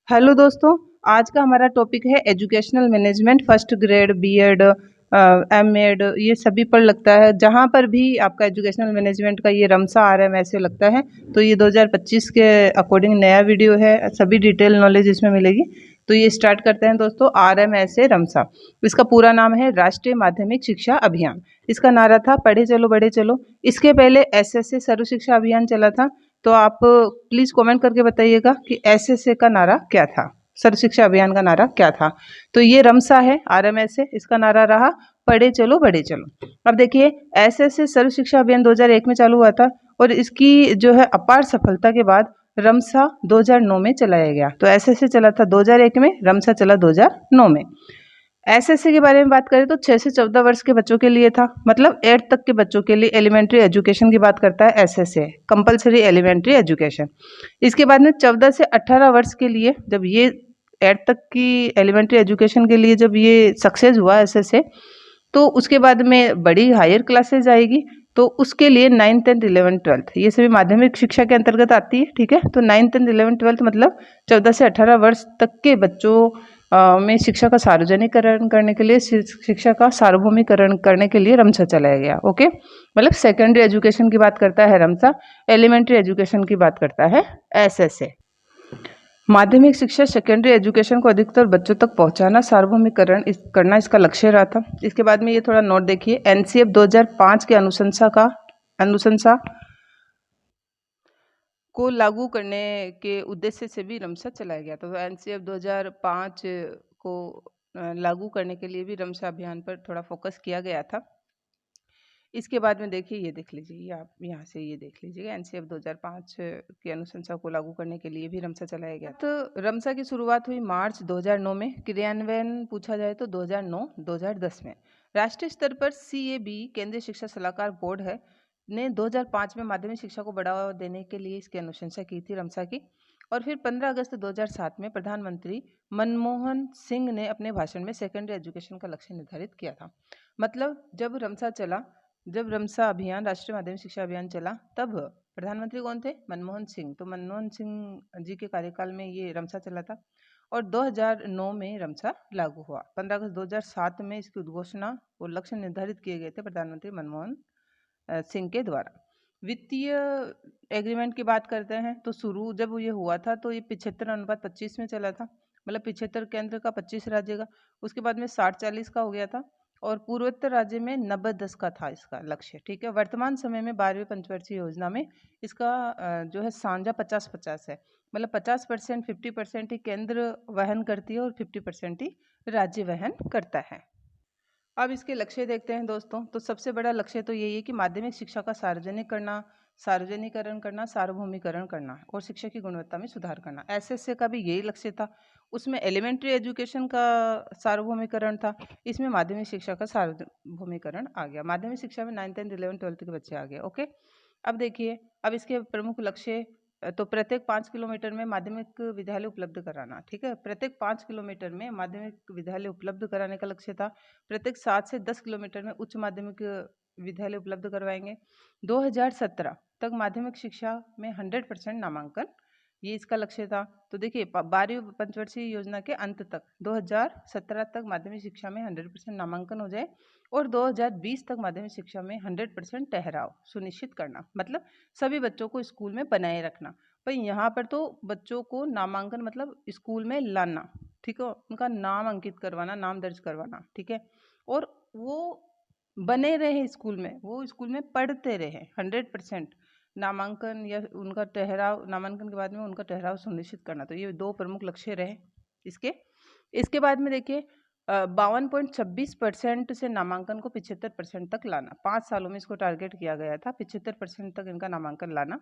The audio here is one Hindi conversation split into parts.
हेलो दोस्तों, आज का हमारा टॉपिक है educational management first grade BEd MEd ये सभी पर लगता है। जहाँ पर भी आपका एजुकेशनल मैनेजमेंट का ये रमसा RMSA लगता है तो ये 2025 के अकॉर्डिंग नया वीडियो है। सभी डिटेल नॉलेज इसमें मिलेगी। तो ये स्टार्ट करते हैं दोस्तों। RMSA रमसा, इसका पूरा नाम है राष्ट्रीय माध्यमिक शिक्षा अभियान। इसका नारा था पढ़े चलो बढ़े चलो। इसके पहले SSA सर्व शिक्षा अभियान चला था। तो आप प्लीज कमेंट करके बताइएगा कि SSA का नारा क्या था, सर्व शिक्षा अभियान का नारा क्या था। तो ये रमसा है RMSA, इसका नारा रहा पढ़े चलो बढ़े चलो। अब देखिए, SSA सर्व शिक्षा अभियान 2001 में चालू हुआ था और इसकी जो है अपार सफलता के बाद रमसा 2009 में चलाया गया। तो SSA चला था 2001 में, रमसा चला 2009 में। SSA के बारे में बात करें तो 6 से 14 वर्ष के बच्चों के लिए था, मतलब 8 तक के बच्चों के लिए एलिमेंट्री एजुकेशन की बात करता है SSA, कंपलसरी एलिमेंट्री एजुकेशन। इसके बाद में 14 से 18 वर्ष के लिए, जब ये 8 तक की एलिमेंट्री एजुकेशन के लिए जब ये सक्सेस हुआ SSA, तो उसके बाद में बड़ी हायर क्लासेज आएगी। तो उसके लिए 9th 10th 11th 12th ये सभी माध्यमिक शिक्षा के अंतर्गत आती है। ठीक है, तो 9th 10th 11th 12th मतलब 14 से 18 वर्ष तक के बच्चों में शिक्षा का सार्वजनिकरण करने के लिए, शिक्षा का सार्वभौमिकरण करने के लिए रमसा चलाया गया। ओके, मतलब सेकेंडरी एजुकेशन की बात करता है रमसा, एलिमेंट्री एजुकेशन की बात करता है SSA। माध्यमिक शिक्षा सेकेंडरी एजुकेशन को अधिकतर बच्चों तक पहुंचाना, सार्वभौमिकरण करना इसका लक्ष्य रहा था। इसके बाद में ये थोड़ा नोट देखिए, NCF 2005 के अनुशंसा को लागू करने के उद्देश्य से भी रमसा चलाया गया। तो NCF 2005 को लागू करने के लिए भी रमसा अभियान पर थोड़ा फोकस किया गया था। इसके बाद में देखिए, ये देख लीजिए, आप यहाँ से ये देख लीजिएगा, NCF 2005 की अनुशंसा को लागू करने के लिए भी रमसा चलाया गया। तो रमसा की शुरुआत हुई मार्च 2009 में, क्रियान्वयन पूछा जाए तो 2009-2010 में। राष्ट्रीय स्तर पर CAB, केंद्रीय शिक्षा सलाहकार बोर्ड है, ने 2005 में माध्यमिक शिक्षा को बढ़ावा देने के लिए इसकी अनुशंसा की थी रमसा की। और फिर 15 अगस्त 2007 में प्रधानमंत्री मनमोहन सिंह ने अपने भाषण में सेकेंडरी एजुकेशन का लक्ष्य निर्धारित किया था। मतलब जब रमसा अभियान, राष्ट्रीय माध्यमिक शिक्षा अभियान चला, तब प्रधानमंत्री कौन थे? मनमोहन सिंह। तो मनमोहन सिंह जी के कार्यकाल में ये रमसा चला था और 2009 में रमसा लागू हुआ। 15 अगस्त 2007 में इसकी उद्घोषणा और लक्ष्य निर्धारित किए गए थे प्रधानमंत्री मनमोहन सिंह के द्वारा। वित्तीय एग्रीमेंट की बात करते हैं तो शुरू जब ये हुआ था तो ये 75:25 में चला था, मतलब 75 केंद्र का, 25 राज्य का। उसके बाद में 60-40 का हो गया था और पूर्वोत्तर राज्य में 90-10 का था इसका लक्ष्य। ठीक है, वर्तमान समय में 12वीं पंचवर्षीय योजना में इसका जो है साझा 50-50 है, मतलब 50%, 50% ही केंद्र वहन करती है और 50% ही राज्य वहन करता है। अब इसके लक्ष्य देखते हैं दोस्तों। तो सबसे बड़ा लक्ष्य तो यही है कि माध्यमिक शिक्षा का सार्वजनिकरण करना, सार्वभौमिकरण करना और शिक्षा की गुणवत्ता में सुधार करना। SSA का भी यही लक्ष्य था। उसमें एलिमेंट्री एजुकेशन का सार्वभौमिकरण था, इसमें माध्यमिक शिक्षा का सार्वभौमिकरण आ गया। माध्यमिक शिक्षा में 9th 10th 11th 12th के बच्चे आ गए। ओके, अब देखिए, अब इसके प्रमुख लक्ष्य, तो प्रत्येक 5 किलोमीटर में माध्यमिक विद्यालय उपलब्ध कराना। ठीक है, प्रत्येक 5 किलोमीटर में माध्यमिक विद्यालय उपलब्ध कराने का लक्ष्य था। प्रत्येक 7 से 10 किलोमीटर में उच्च माध्यमिक विद्यालय उपलब्ध करवाएंगे। 2017 तक माध्यमिक शिक्षा में 100% नामांकन, ये इसका लक्ष्य था। तो देखिए, 12वीं पंचवर्षीय योजना के अंत तक 2017 तक माध्यमिक शिक्षा में 100% नामांकन हो जाए और 2020 तक माध्यमिक शिक्षा में 100% ठहराव सुनिश्चित करना, मतलब सभी बच्चों को स्कूल में बनाए रखना। पर यहाँ पर तो बच्चों को नामांकन मतलब स्कूल में लाना, ठीक है, उनका नाम अंकित करवाना, नाम दर्ज करवाना। ठीक है, और वो बने रहे स्कूल में, वो स्कूल में पढ़ते रहे। 100% नामांकन या उनका ठहराव, नामांकन के बाद में उनका ठहराव सुनिश्चित करना। तो ये दो प्रमुख लक्ष्य रहे इसके। इसके बाद में देखिए, 52.26% से नामांकन को 75% तक लाना। 5 सालों में इसको टारगेट किया गया था, 75% तक इनका नामांकन लाना।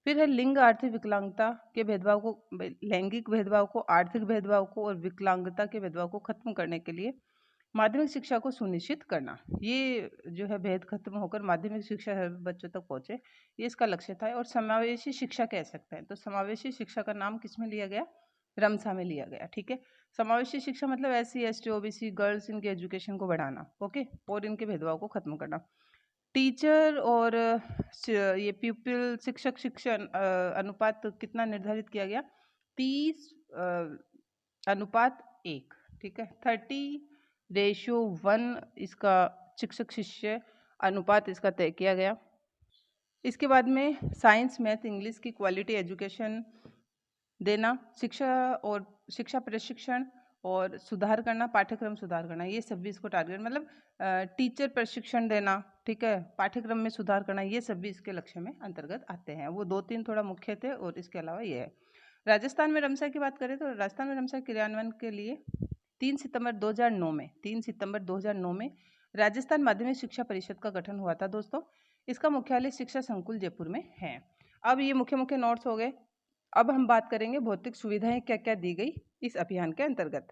फिर है लिंग आर्थिक विकलांगता के भेदभाव को, लैंगिक भेदभाव को, आर्थिक भेदभाव को और विकलांगता के भेदभाव को खत्म करने के लिए माध्यमिक शिक्षा को सुनिश्चित करना। ये जो है भेद खत्म होकर माध्यमिक शिक्षा हर बच्चों तक पहुंचे, ये इसका लक्ष्य था। और समावेशी शिक्षा कह सकते हैं। तो समावेशी शिक्षा का नाम किसमें लिया गया? रमसा में लिया गया। ठीक है, समावेशी शिक्षा मतलब SC ST OBC गर्ल्स, इनके एजुकेशन को बढ़ाना। ओके, और इनके भेदभाव को खत्म करना। टीचर और ये प्यूपिल, शिक्षक शिक्षण अनुपात कितना निर्धारित किया गया? 30 अनुपात 1, ठीक है, 30:1 इसका शिक्षक शिष्य अनुपात इसका तय किया गया। इसके बाद में साइंस, मैथ, इंग्लिश की क्वालिटी एजुकेशन देना, शिक्षा प्रशिक्षण और सुधार करना, पाठ्यक्रम सुधार करना, ये सब भी इसको टारगेट, मतलब टीचर प्रशिक्षण देना, ठीक है, पाठ्यक्रम में सुधार करना, ये सब भी इसके लक्ष्य में अंतर्गत आते हैं। वो 2-3 थोड़ा मुख्य थे और इसके अलावा ये है। राजस्थान में रमसा की बात करें तो राजस्थान में रमसा क्रियान्वयन के लिए 3 सितंबर 2009 में राजस्थान माध्यमिक शिक्षा परिषद का गठन हुआ था दोस्तों। इसका मुख्यालय शिक्षा संकुल जयपुर में है। अब ये मुख्य नोट्स हो गए। अब हम बात करेंगे भौतिक सुविधाएं क्या क्या दी गई इस अभियान के अंतर्गत।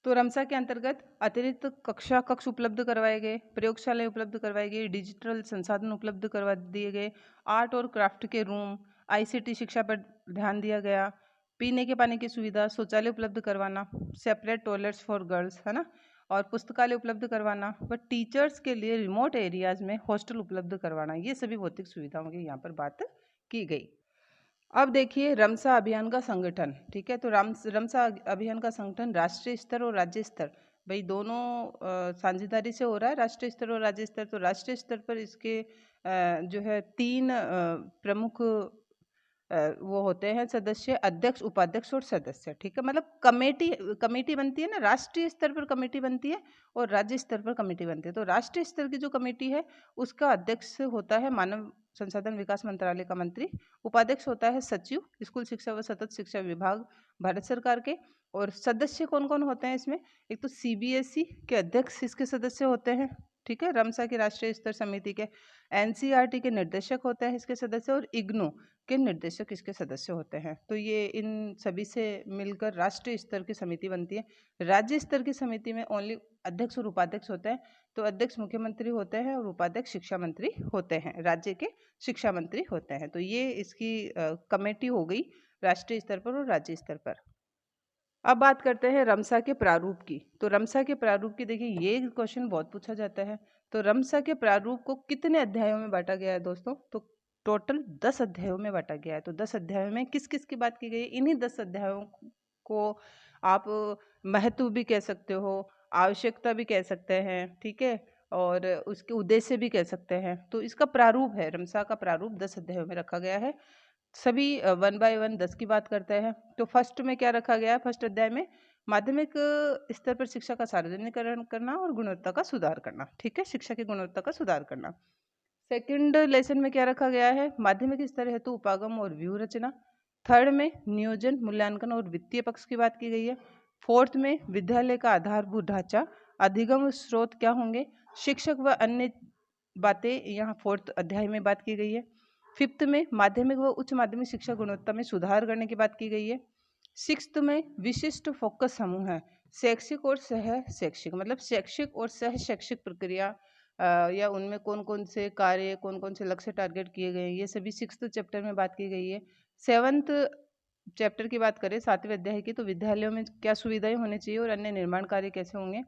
तो रमसा के अंतर्गत अतिरिक्त कक्ष उपलब्ध करवाए गए, प्रयोगशालाएं उपलब्ध करवाई गई, डिजिटल संसाधन उपलब्ध करवा दिए गए, आर्ट और क्राफ्ट के रूम, आईसीटी शिक्षा पर ध्यान दिया गया, पीने के पानी की सुविधा, शौचालय उपलब्ध करवाना, सेपरेट टॉयलेट्स फॉर गर्ल्स, है ना, और पुस्तकालय उपलब्ध करवाना, व टीचर्स के लिए रिमोट एरियाज में हॉस्टल उपलब्ध करवाना, ये सभी भौतिक सुविधाओं की यहाँ पर बात की गई। अब देखिए रमसा अभियान का संगठन, ठीक है, तो रमसा अभियान का संगठन राष्ट्रीय स्तर और राज्य स्तर, भाई दोनों साझेदारी से हो रहा है, राष्ट्रीय स्तर और राज्य स्तर। तो राष्ट्रीय स्तर पर इसके जो है 3 प्रमुख वो होते हैं सदस्य, अध्यक्ष, उपाध्यक्ष और सदस्य, ठीक है, मतलब कमेटी बनती है ना, राष्ट्रीय स्तर पर कमेटी बनती है और राज्य स्तर पर कमेटी बनती है। तो राष्ट्रीय स्तर की जो कमेटी है उसका अध्यक्ष होता है मानव संसाधन विकास मंत्रालय का मंत्री, उपाध्यक्ष होता है सचिव, स्कूल शिक्षा व सतत शिक्षा विभाग भारत सरकार के। और सदस्य कौन कौन होते हैं इसमें, एक तो सीबीएसई के अध्यक्ष इसके सदस्य होते हैं, ठीक है, रमसा की राष्ट्रीय स्तर समिति के, एनसीईआरटी के निर्देशक होते हैं इसके सदस्य, और इग्नू के निर्देशक इसके सदस्य होते हैं। तो ये इन सभी से मिलकर राष्ट्रीय स्तर की समिति बनती है। राज्य स्तर की समिति में ओनली अध्यक्ष और उपाध्यक्ष होते हैं। तो अध्यक्ष मुख्यमंत्री होते हैं और उपाध्यक्ष शिक्षा मंत्री होते हैं, राज्य के शिक्षा मंत्री होते हैं। तो ये इसकी कमेटी हो गई राष्ट्रीय स्तर पर और राज्य स्तर पर। अब बात करते हैं रमसा के प्रारूप की। तो रमसा के प्रारूप की देखिए ये क्वेश्चन बहुत पूछा जाता है। तो रमसा के प्रारूप को कितने अध्यायों में बांटा गया है दोस्तों, तो टोटल 10 अध्यायों में बांटा गया है। तो 10 अध्यायों में किस किस की बात की गई है, इन्हीं 10 अध्यायों को आप महत्व भी कह सकते हो, आवश्यकता भी कह सकते हैं, ठीक है, और उसके उद्देश्य भी कह सकते हैं। तो इसका प्रारूप है, रमसा का प्रारूप 10 अध्यायों में रखा गया है। सभी 1 बाय 1 10 की बात करते हैं। तो फर्स्ट में क्या रखा गया है, फर्स्ट अध्याय में माध्यमिक स्तर पर शिक्षा का सार्वजनिकरण करना और गुणवत्ता का सुधार करना, ठीक है, शिक्षा की गुणवत्ता का सुधार करना। सेकंड लेसन में क्या रखा गया है, माध्यमिक स्तर हेतु उपागम और व्यूह रचना। थर्ड में नियोजन, मूल्यांकन और वित्तीय पक्ष की बात की गई है। फोर्थ में विद्यालय का आधारभूत ढांचा, अधिगम स्रोत क्या होंगे, शिक्षक व अन्य बातें यहाँ फोर्थ अध्याय में बात की गई है। फिफ्थ में माध्यमिक व उच्च माध्यमिक शिक्षा गुणवत्ता में सुधार करने की बात की गई है। सिक्स्थ में विशिष्ट फोकस समूह है, शैक्षिक और सह शैक्षिक, मतलब शैक्षिक और सह शैक्षिक प्रक्रिया या उनमें कौन कौन से कार्य, कौन कौन से लक्ष्य टारगेट किए गए हैं, ये सभी 6th चैप्टर में बात की गई है। 7th चैप्टर की बात करें 7वें अध्याय की, तो विद्यालयों में क्या सुविधाएं होनी चाहिए और अन्य निर्माण कार्य कैसे होंगे।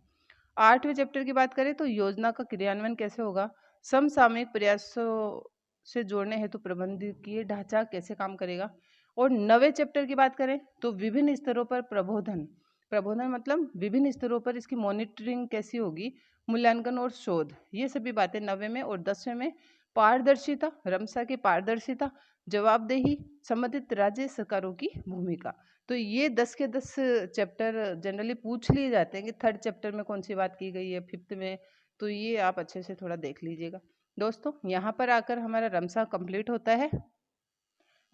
8वें चैप्टर की बात करें तो योजना का क्रियान्वयन कैसे होगा, समसामयिक प्रयासों से जोड़ने हेतु प्रबंधकीय ढांचा कैसे काम करेगा। और 9वें चैप्टर की बात करें तो विभिन्न स्तरों पर प्रबोधन, प्रबोधन मतलब विभिन्न स्तरों पर इसकी मॉनिटरिंग कैसी होगी, मूल्यांकन और शोध, ये सभी बातें 9वें में। और 10वें में पारदर्शिता, रमसा की पारदर्शिता, जवाबदेही, संबंधित राज्य सरकारों की भूमिका। तो ये 10 के 10 चैप्टर जनरली पूछ लिए जाते हैं कि थर्ड चैप्टर में कौन सी बात की गई है, फिफ्थ में, तो ये आप अच्छे से थोड़ा देख लीजिएगा दोस्तों। यहाँ पर आकर हमारा रमसा कंप्लीट होता है।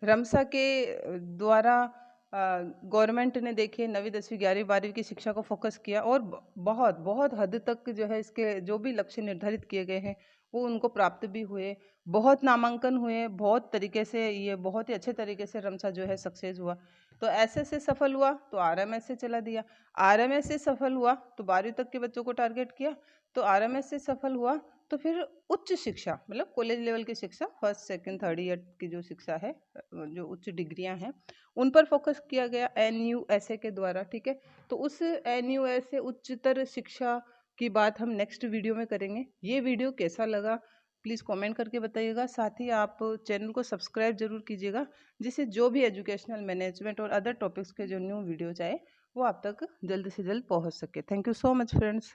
रमसा के द्वारा गवर्नमेंट ने देखिए 9वीं 10वीं 11वीं 12वीं की शिक्षा को फोकस किया और बहुत बहुत हद तक जो है इसके जो भी लक्ष्य निर्धारित किए गए हैं वो उनको प्राप्त भी हुए, बहुत नामांकन हुए, बहुत तरीके से ये बहुत ही अच्छे तरीके से रमसा जो है सक्सेस हुआ। तो ऐसे से सफल हुआ तो आरएमएस से चला दिया, आरएमएस से सफल हुआ तो 12वीं तक के बच्चों को टारगेट किया, तो आरएमएस से सफल हुआ तो फिर उच्च शिक्षा मतलब कॉलेज लेवल की शिक्षा, फर्स्ट सेकंड थर्ड ईयर की जो शिक्षा है, जो उच्च डिग्रियां हैं, उन पर फोकस किया गया एनयूएसए के द्वारा, ठीक है। तो उस एनयूएसए उच्चतर शिक्षा की बात हम नेक्स्ट वीडियो में करेंगे। ये वीडियो कैसा लगा प्लीज़ कमेंट करके बताइएगा। साथ ही आप चैनल को सब्सक्राइब जरूर कीजिएगा, जिससे जो भी एजुकेशनल, मैनेजमेंट और अदर टॉपिक्स के जो न्यू वीडियोज आए वो आप तक जल्द से जल्द पहुंच सके। Thank you so much friends.